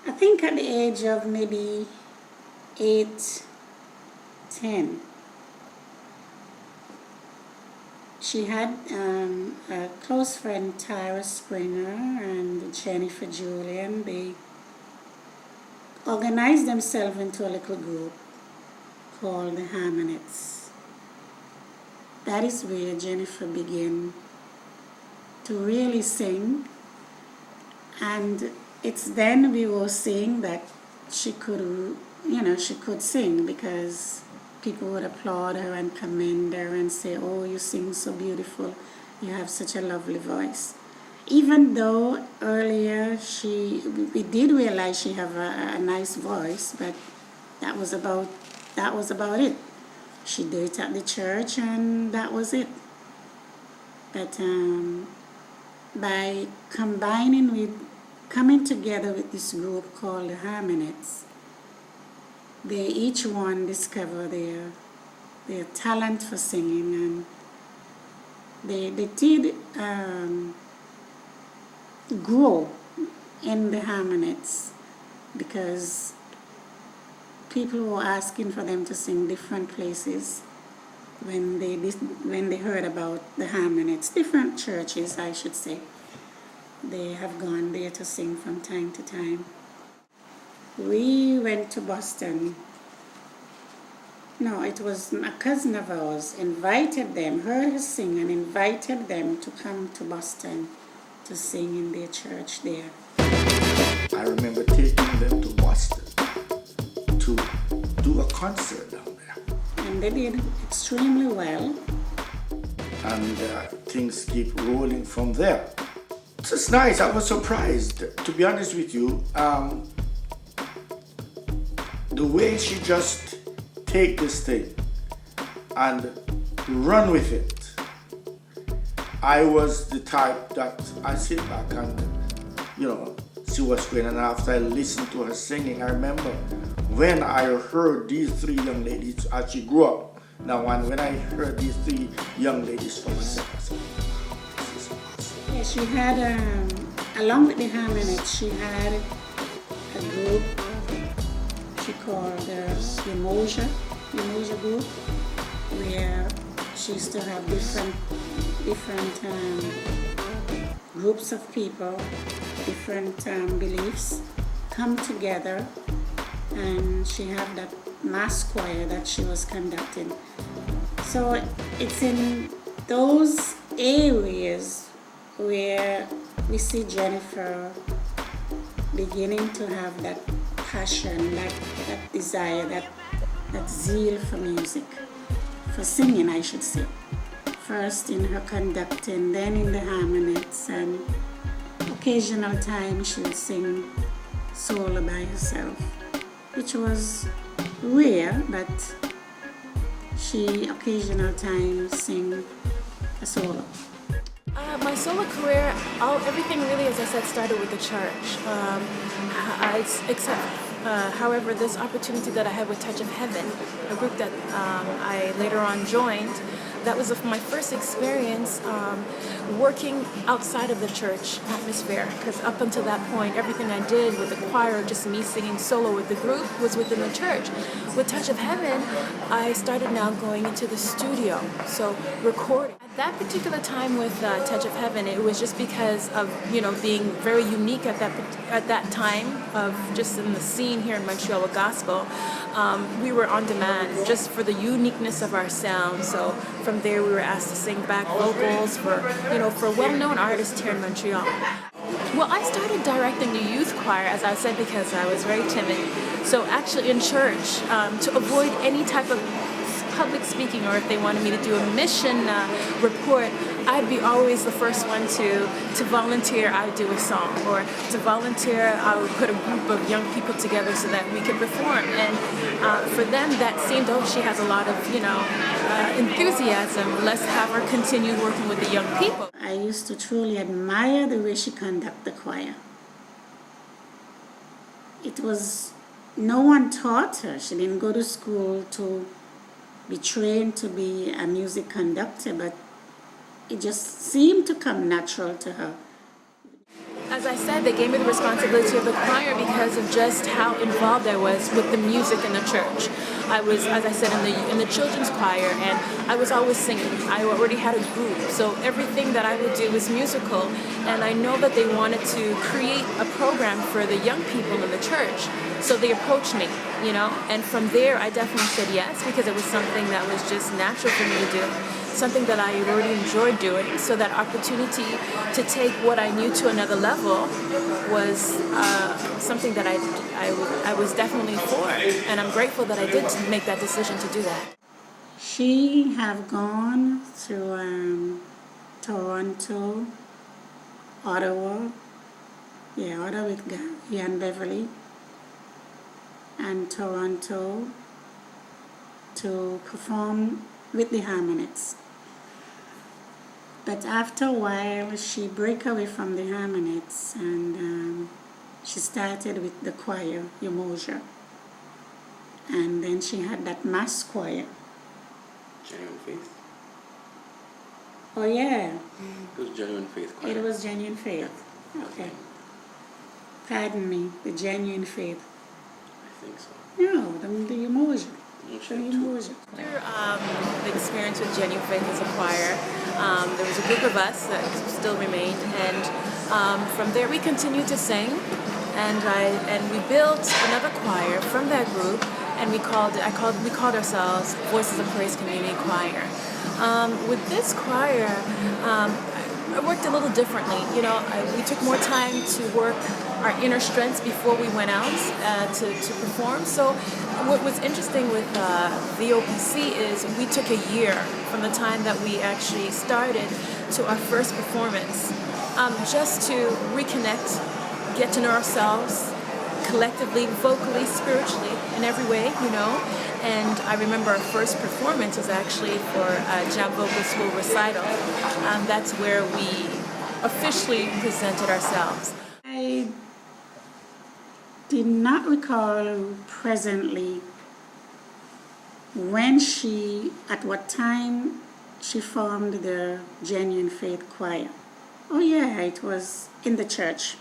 I think at the age of maybe 8, 10, she had a close friend, Tyra Springer and Jennifer Julian. They organized themselves into a little group called the Harmonettes. That is where Jennifer began to really sing, and it's then we were seeing that she could, she could sing, because people would applaud her and commend her and say, "Oh, you sing so beautiful, you have such a lovely voice." Even though earlier we did realize she have a nice voice, but that was about it. She did it at the church, and that was it. But by coming together with this group called the Harmonettes, they each one discover their talent for singing, and they did grow in the Harmonettes, because people were asking for them to sing different places when they heard about the Harmonettes. Different churches, I should say. They have gone there to sing from time to time. We went to Boston. No, it was a cousin of ours invited them, heard her sing, and invited them to come to Boston to sing in their church there. I remember taking them to Boston to do a concert down there. And they did extremely well. And things keep rolling from there. So it's nice. I was surprised, to be honest with you. The way she just take this thing and run with it. I was the type that I sit back and, see what's going on. After I listened to her singing, I remember when I heard these three young ladies as she grew up. Now, when I heard these three young ladies from myself, I said, wow, this is awesome. Yeah, she had, along with the Harmonettes, she had a group she called the Emoja group, where she used to have different groups of people, different beliefs come together, and she had that mass choir that she was conducting. So it's in those areas where we see Jennifer beginning to have that passion, that desire, that zeal for music, for singing, I should say. First in her conducting, then in the Harmonettes, and occasional time she would sing solo by herself, which was rare, but she occasional time sing a solo. My solo career, everything really, as I said, started with the church. However, this opportunity that I had with Touch of Heaven, a group that I later on joined, that was my first experience working outside of the church atmosphere, because up until that point, everything I did with the choir, just me singing solo with the group, was within the church. With Touch of Heaven, I started now going into the studio, so recording. At that particular time with Touch of Heaven, it was just because of being very unique at that time of just in the scene here in Montreal with gospel. We were on demand just for the uniqueness of our sound. So from there, we were asked to sing back vocals for well-known artists here in Montreal. Well, I started directing the youth choir, as I said, because I was very timid. So actually in church, to avoid any type of public speaking, or if they wanted me to do a mission report, I'd be always the first one to volunteer. I would do a song, or to volunteer, I would put a group of young people together so that we could perform. And for them, that seemed, she has a lot of enthusiasm. Let's have her continue working with the young people. I used to truly admire the way she conducted the choir. It was, no one taught her. She didn't go to school to be trained to be a music conductor, but it just seemed to come natural to her. As As I said, they gave me the responsibility of the choir because of just how involved I was with the music in the church. I was, as I said, in the children's choir, and I was always singing. I already had a group, so everything that I would do was musical. And I know that they wanted to create a program for the young people in the church, so they approached me, And from there, I definitely said yes, because it was something that was just natural for me to do. Something that I already enjoyed doing, so that opportunity to take what I knew to another level was something that I was definitely for, and I'm grateful that I did make that decision to do that. She have gone to Toronto, Ottawa, Ottawa with Gary and Beverly, and Toronto to perform with the Harmonists. But after a while, she broke away from the Harmonists, and she started with the choir, Umoja. And then she had that mass choir. Genuine Faith? Oh yeah. It was Genuine Faith choir. It was Genuine Faith. Okay. Pardon me, the Genuine Faith. I think so. No, the Umoja. Umoja The Umoja choir. After the experience with Genuine Faith as a choir, there was a group of us that still remained, and from there we continued to sing, and we built another choir from that group, and we called ourselves Voices of Praise Community Choir. With this choir, I worked a little differently. We took more time to work our inner strengths before we went out to perform. So what was interesting with VOPC is we took a year from the time that we actually started to our first performance, just to reconnect, get to know ourselves collectively, vocally, spiritually, in every way, And I remember our first performance was actually for a Jam Vocal School recital. That's where we officially presented ourselves. I did not recall presently at what time she formed the Genuine Faith Choir. Oh yeah, it was in the church.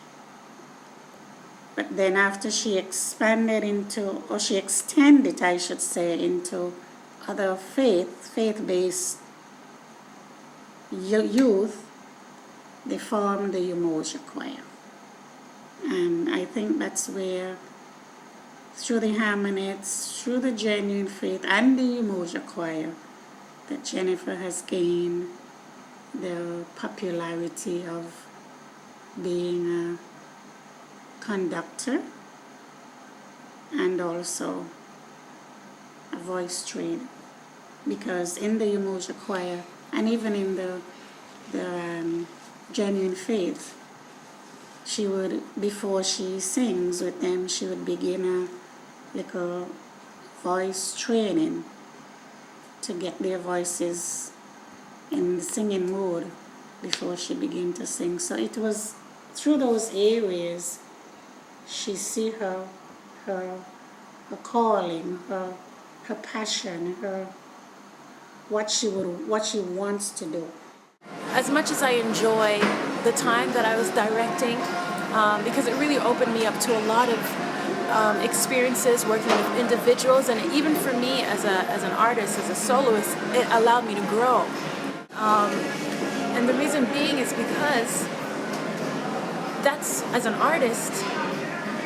But then after she extended, I should say, into other faith-based youth, they formed the Umoja Choir. And I think that's where, through the Harmonists, through the Genuine Faith and the Umoja Choir, that Jennifer has gained the popularity of being a conductor and also a voice trainer, because in the Umoja Choir and even in the Genuine Faith, she would, before she sings with them, she would begin a little voice training to get their voices in the singing mode before she began to sing. So it was through those areas she see her calling, her passion, what she wants to do. As much as I enjoy the time that I was directing, because it really opened me up to a lot of experiences working with individuals, and even for me as an artist, as a soloist, it allowed me to grow. And the reason being is because as an artist,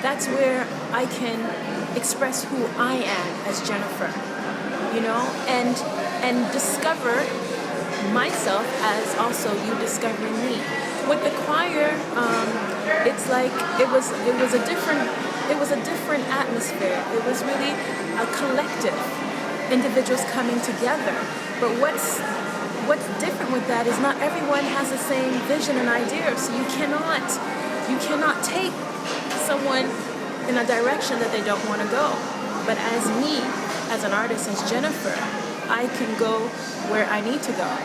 that's where I can express who I am as Jennifer, and discover myself as also you discovering me. With the choir, it's like it was a different atmosphere. It was really a collective, individuals coming together. But what's different with that is not everyone has the same vision and idea. So you cannot take someone in a direction that they don't want to go. But as me, as an artist, as Jennifer, I can go where I need to go.